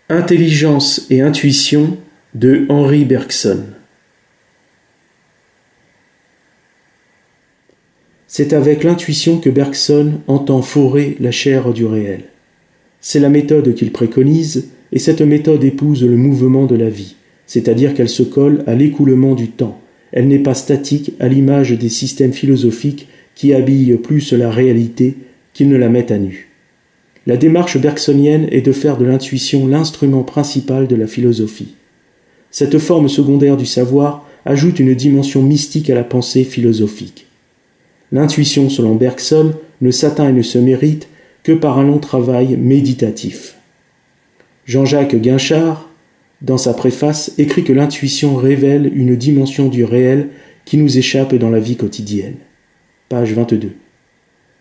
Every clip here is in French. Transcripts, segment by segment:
Intelligence et intuition de Henri Bergson. C'est avec l'intuition que Bergson entend forer la chair du réel. C'est la méthode qu'il préconise, et cette méthode épouse le mouvement de la vie, c'est-à-dire qu'elle se colle à l'écoulement du temps. Elle n'est pas statique à l'image des systèmes philosophiques qui habillent plus la réalité qu'ils ne la mettent à nu. La démarche bergsonienne est de faire de l'intuition l'instrument principal de la philosophie. Cette forme secondaire du savoir ajoute une dimension mystique à la pensée philosophique. L'intuition, selon Bergson, ne s'atteint et ne se mérite que par un long travail méditatif. Jean-Jacques Guinchard, dans sa préface, écrit que l'intuition révèle une dimension du réel qui nous échappe dans la vie quotidienne. Page 22.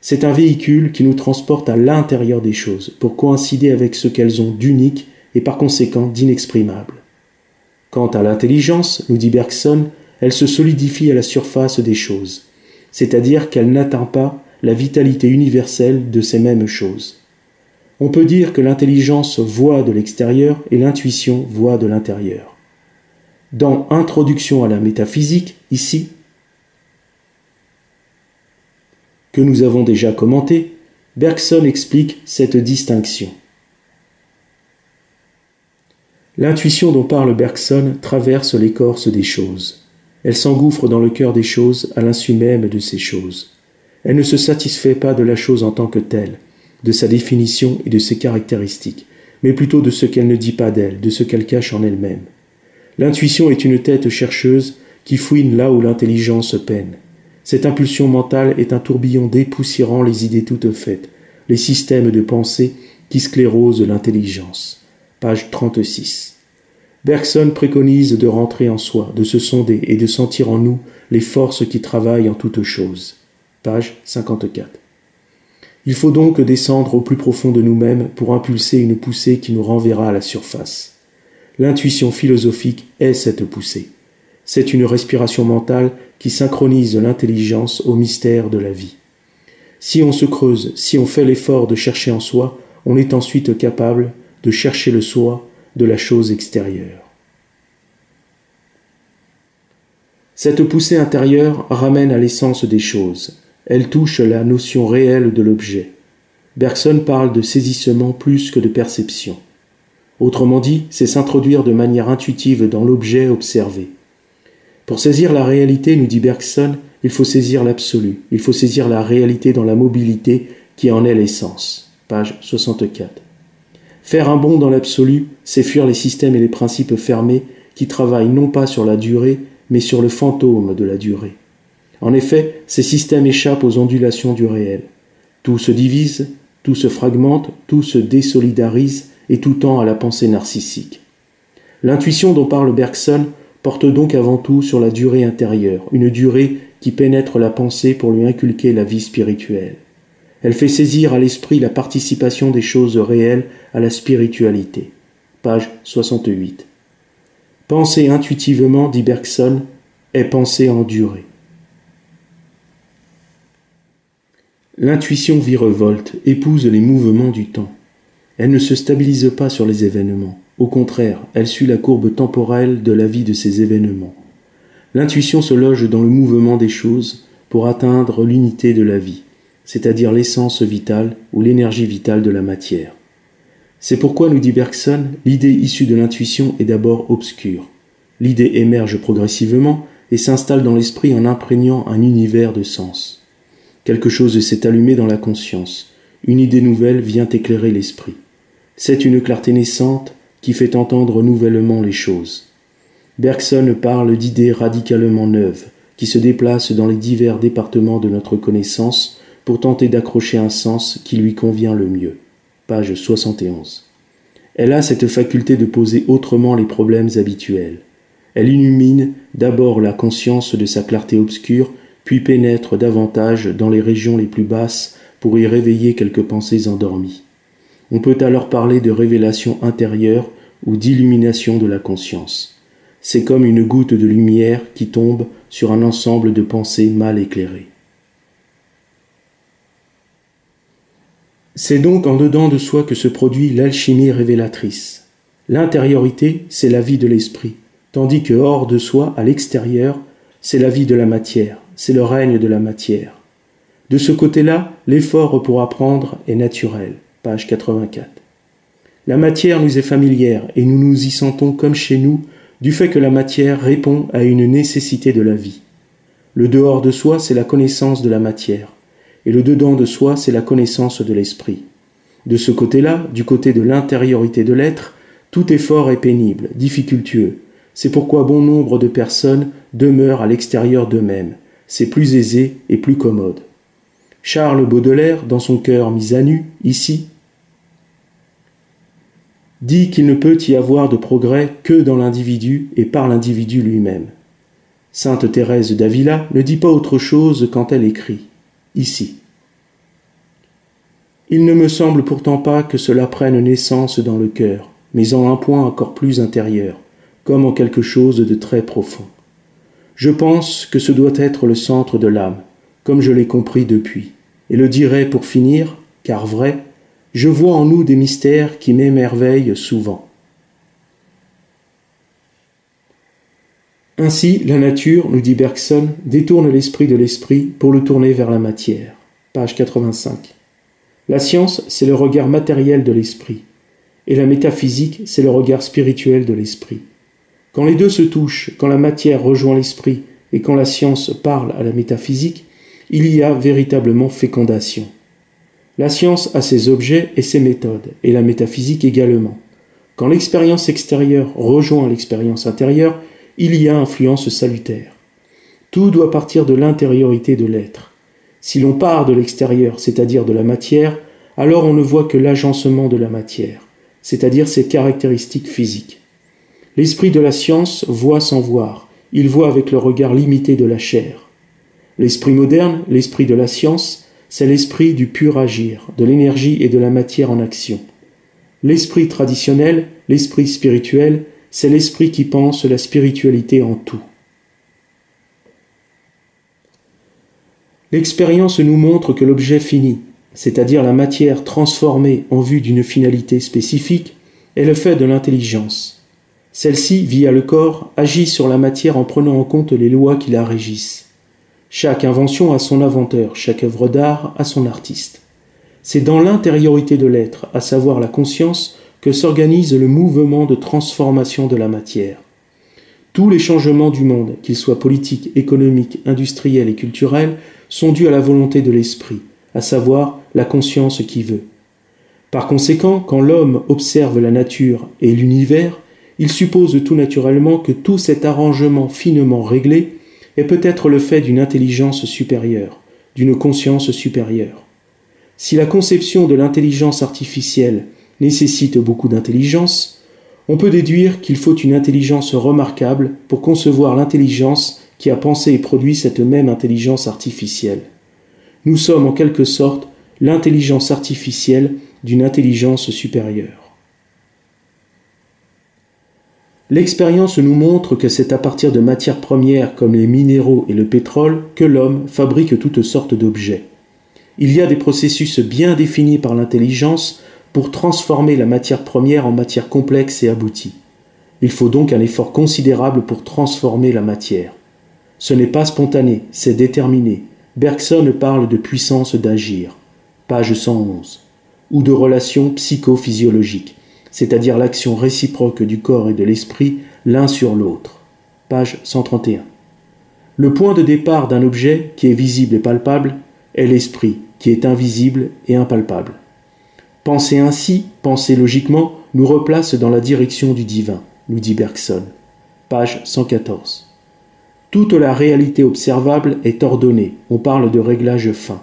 C'est un véhicule qui nous transporte à l'intérieur des choses, pour coïncider avec ce qu'elles ont d'unique et par conséquent d'inexprimable. Quant à l'intelligence, nous dit Bergson, elle se solidifie à la surface des choses, c'est-à-dire qu'elle n'atteint pas la vitalité universelle de ces mêmes choses. On peut dire que l'intelligence voit de l'extérieur et l'intuition voit de l'intérieur. Dans Introduction à la métaphysique, ici, que nous avons déjà commenté, Bergson explique cette distinction. L'intuition dont parle Bergson traverse l'écorce des choses. Elle s'engouffre dans le cœur des choses à l'insu même de ces choses. Elle ne se satisfait pas de la chose en tant que telle, de sa définition et de ses caractéristiques, mais plutôt de ce qu'elle ne dit pas d'elle, de ce qu'elle cache en elle-même. L'intuition est une tête chercheuse qui fouine là où l'intelligence peine. Cette impulsion mentale est un tourbillon dépoussiérant les idées toutes faites, les systèmes de pensée qui sclérosent l'intelligence. Page 36. Bergson préconise de rentrer en soi, de se sonder et de sentir en nous les forces qui travaillent en toutes choses. Page 54. Il faut donc descendre au plus profond de nous-mêmes pour impulser une poussée qui nous renverra à la surface. L'intuition philosophique est cette poussée. C'est une respiration mentale qui synchronise l'intelligence au mystère de la vie. Si on se creuse, si on fait l'effort de chercher en soi, on est ensuite capable de chercher le soi de la chose extérieure. Cette poussée intérieure ramène à l'essence des choses. Elle touche la notion réelle de l'objet. Bergson parle de saisissement plus que de perception. Autrement dit, c'est s'introduire de manière intuitive dans l'objet observé. Pour saisir la réalité, nous dit Bergson, il faut saisir l'absolu, il faut saisir la réalité dans la mobilité qui en est l'essence. Page 64. Faire un bond dans l'absolu, c'est fuir les systèmes et les principes fermés qui travaillent non pas sur la durée, mais sur le fantôme de la durée. En effet, ces systèmes échappent aux ondulations du réel. Tout se divise, tout se fragmente, tout se désolidarise et tout tend à la pensée narcissique. L'intuition dont parle Bergson porte donc avant tout sur la durée intérieure, une durée qui pénètre la pensée pour lui inculquer la vie spirituelle. Elle fait saisir à l'esprit la participation des choses réelles à la spiritualité. Page 68. Penser intuitivement, dit Bergson, est penser en durée. L'intuition virevolte, épouse les mouvements du temps. Elle ne se stabilise pas sur les événements. Au contraire, elle suit la courbe temporelle de la vie de ces événements. L'intuition se loge dans le mouvement des choses pour atteindre l'unité de la vie, c'est-à-dire l'essence vitale ou l'énergie vitale de la matière. C'est pourquoi, nous dit Bergson, l'idée issue de l'intuition est d'abord obscure. L'idée émerge progressivement et s'installe dans l'esprit en imprégnant un univers de sens. Quelque chose s'est allumé dans la conscience. Une idée nouvelle vient éclairer l'esprit. C'est une clarté naissante qui fait entendre nouvellement les choses. Bergson parle d'idées radicalement neuves, qui se déplacent dans les divers départements de notre connaissance pour tenter d'accrocher un sens qui lui convient le mieux. Page 71. Elle a cette faculté de poser autrement les problèmes habituels. Elle illumine d'abord la conscience de sa clarté obscure, puis pénètre davantage dans les régions les plus basses pour y réveiller quelques pensées endormies. On peut alors parler de révélation intérieure ou d'illumination de la conscience. C'est comme une goutte de lumière qui tombe sur un ensemble de pensées mal éclairées. C'est donc en dedans de soi que se produit l'alchimie révélatrice. L'intériorité, c'est la vie de l'esprit, tandis que hors de soi, à l'extérieur, c'est la vie de la matière, c'est le règne de la matière. De ce côté-là, l'effort pour apprendre est naturel. Page 84. La matière nous est familière et nous nous y sentons comme chez nous du fait que la matière répond à une nécessité de la vie. Le dehors de soi, c'est la connaissance de la matière, et le dedans de soi, c'est la connaissance de l'esprit. De ce côté-là, du côté de l'intériorité de l'être, tout effort est pénible, difficultueux. C'est pourquoi bon nombre de personnes demeurent à l'extérieur d'eux-mêmes. C'est plus aisé et plus commode. Charles Baudelaire, dans son cœur mis à nu, ici, dit qu'il ne peut y avoir de progrès que dans l'individu et par l'individu lui-même. Sainte Thérèse d'Avila ne dit pas autre chose quand elle écrit, ici. Il ne me semble pourtant pas que cela prenne naissance dans le cœur, mais en un point encore plus intérieur, comme en quelque chose de très profond. Je pense que ce doit être le centre de l'âme, comme je l'ai compris depuis, et le dirai pour finir, car vrai, je vois en nous des mystères qui m'émerveillent souvent. Ainsi, la nature, nous dit Bergson, détourne l'esprit de l'esprit pour le tourner vers la matière. Page 85. La science, c'est le regard matériel de l'esprit, et la métaphysique, c'est le regard spirituel de l'esprit. Quand les deux se touchent, quand la matière rejoint l'esprit, et quand la science parle à la métaphysique, il y a véritablement fécondation. La science a ses objets et ses méthodes, et la métaphysique également. Quand l'expérience extérieure rejoint l'expérience intérieure, il y a influence salutaire. Tout doit partir de l'intériorité de l'être. Si l'on part de l'extérieur, c'est-à-dire de la matière, alors on ne voit que l'agencement de la matière, c'est-à-dire ses caractéristiques physiques. L'esprit de la science voit sans voir, il voit avec le regard limité de la chair. L'esprit moderne, l'esprit de la science, c'est l'esprit du pur agir, de l'énergie et de la matière en action. L'esprit traditionnel, l'esprit spirituel, c'est l'esprit qui pense la spiritualité en tout. L'expérience nous montre que l'objet fini, c'est-à-dire la matière transformée en vue d'une finalité spécifique, est le fait de l'intelligence. Celle-ci, via le corps, agit sur la matière en prenant en compte les lois qui la régissent. Chaque invention a son inventeur, chaque œuvre d'art a son artiste. C'est dans l'intériorité de l'être, à savoir la conscience, que s'organise le mouvement de transformation de la matière. Tous les changements du monde, qu'ils soient politiques, économiques, industriels et culturels, sont dus à la volonté de l'esprit, à savoir la conscience qui veut. Par conséquent, quand l'homme observe la nature et l'univers, il suppose tout naturellement que tout cet arrangement finement réglé est peut-être le fait d'une intelligence supérieure, d'une conscience supérieure. Si la conception de l'intelligence artificielle nécessite beaucoup d'intelligence, on peut déduire qu'il faut une intelligence remarquable pour concevoir l'intelligence qui a pensé et produit cette même intelligence artificielle. Nous sommes en quelque sorte l'intelligence artificielle d'une intelligence supérieure. L'expérience nous montre que c'est à partir de matières premières comme les minéraux et le pétrole que l'homme fabrique toutes sortes d'objets. Il y a des processus bien définis par l'intelligence pour transformer la matière première en matière complexe et aboutie. Il faut donc un effort considérable pour transformer la matière. Ce n'est pas spontané, c'est déterminé. Bergson parle de puissance d'agir, page 111, ou de relation psychophysiologique, c'est-à-dire l'action réciproque du corps et de l'esprit l'un sur l'autre, page 131. Le point de départ d'un objet qui est visible et palpable est l'esprit, qui est invisible et impalpable. Penser ainsi, penser logiquement, nous replace dans la direction du divin, nous dit Bergson, page 114. Toute la réalité observable est ordonnée, on parle de réglage fin.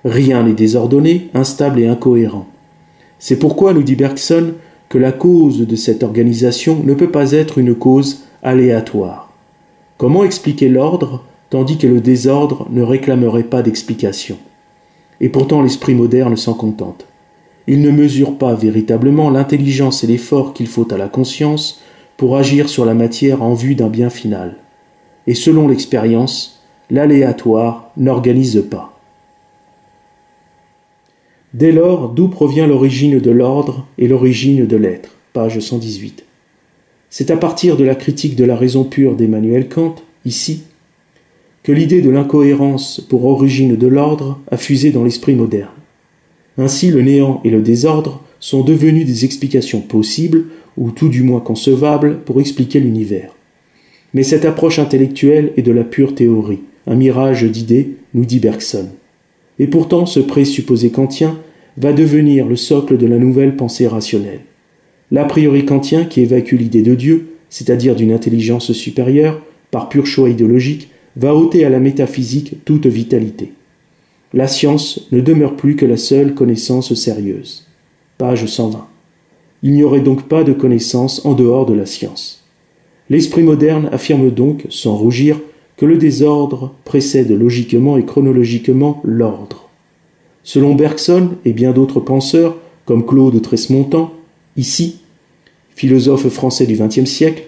Rien n'est désordonné, instable et incohérent. C'est pourquoi, nous dit Bergson, que la cause de cette organisation ne peut pas être une cause aléatoire. Comment expliquer l'ordre, tandis que le désordre ne réclamerait pas d'explication? Et pourtant l'esprit moderne s'en contente. Il ne mesure pas véritablement l'intelligence et l'effort qu'il faut à la conscience pour agir sur la matière en vue d'un bien final. Et selon l'expérience, l'aléatoire n'organise pas. Dès lors, d'où provient l'origine de l'ordre et l'origine de l'être? page 118. C'est à partir de la critique de la raison pure d'Emmanuel Kant, ici, que l'idée de l'incohérence pour origine de l'ordre a fusé dans l'esprit moderne. Ainsi, le néant et le désordre sont devenus des explications possibles, ou tout du moins concevables, pour expliquer l'univers. Mais cette approche intellectuelle est de la pure théorie, un mirage d'idées, nous dit Bergson. Et pourtant, ce présupposé kantien va devenir le socle de la nouvelle pensée rationnelle. L'a priori kantien qui évacue l'idée de Dieu, c'est-à-dire d'une intelligence supérieure, par pur choix idéologique, va ôter à la métaphysique toute vitalité. La science ne demeure plus que la seule connaissance sérieuse. Page 120. Il n'y aurait donc pas de connaissance en dehors de la science. L'esprit moderne affirme donc, sans rougir, que le désordre précède logiquement et chronologiquement l'ordre. Selon Bergson et bien d'autres penseurs, comme Claude Tresmontant, ici, philosophe français du XXe siècle,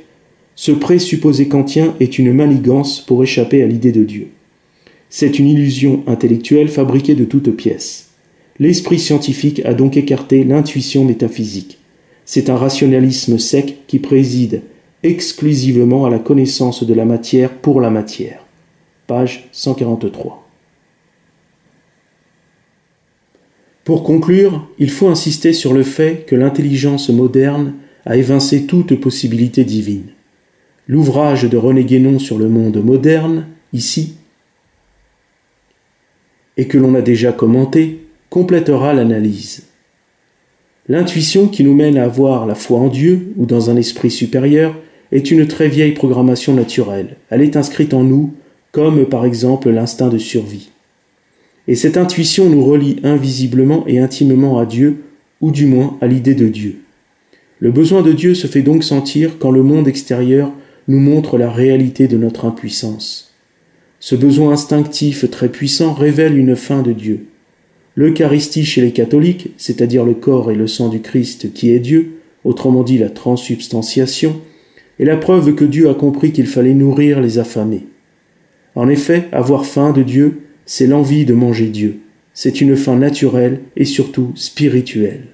ce présupposé kantien est une manigance pour échapper à l'idée de Dieu. C'est une illusion intellectuelle fabriquée de toutes pièces. L'esprit scientifique a donc écarté l'intuition métaphysique. C'est un rationalisme sec qui préside exclusivement à la connaissance de la matière pour la matière. Page 143. Pour conclure, il faut insister sur le fait que l'intelligence moderne a évincé toute possibilité divine. L'ouvrage de René Guénon sur le monde moderne, ici, et que l'on a déjà commenté, complétera l'analyse. L'intuition qui nous mène à avoir la foi en Dieu ou dans un esprit supérieur est une très vieille programmation naturelle. Elle est inscrite en nous, comme par exemple l'instinct de survie. Et cette intuition nous relie invisiblement et intimement à Dieu, ou du moins à l'idée de Dieu. Le besoin de Dieu se fait donc sentir quand le monde extérieur nous montre la réalité de notre impuissance. Ce besoin instinctif très puissant révèle une fin de Dieu. L'Eucharistie chez les catholiques, c'est-à-dire le corps et le sang du Christ qui est Dieu, autrement dit la transsubstantiation, est la preuve que Dieu a compris qu'il fallait nourrir les affamés. En effet, avoir faim de Dieu, c'est l'envie de manger Dieu. C'est une faim naturelle et surtout spirituelle.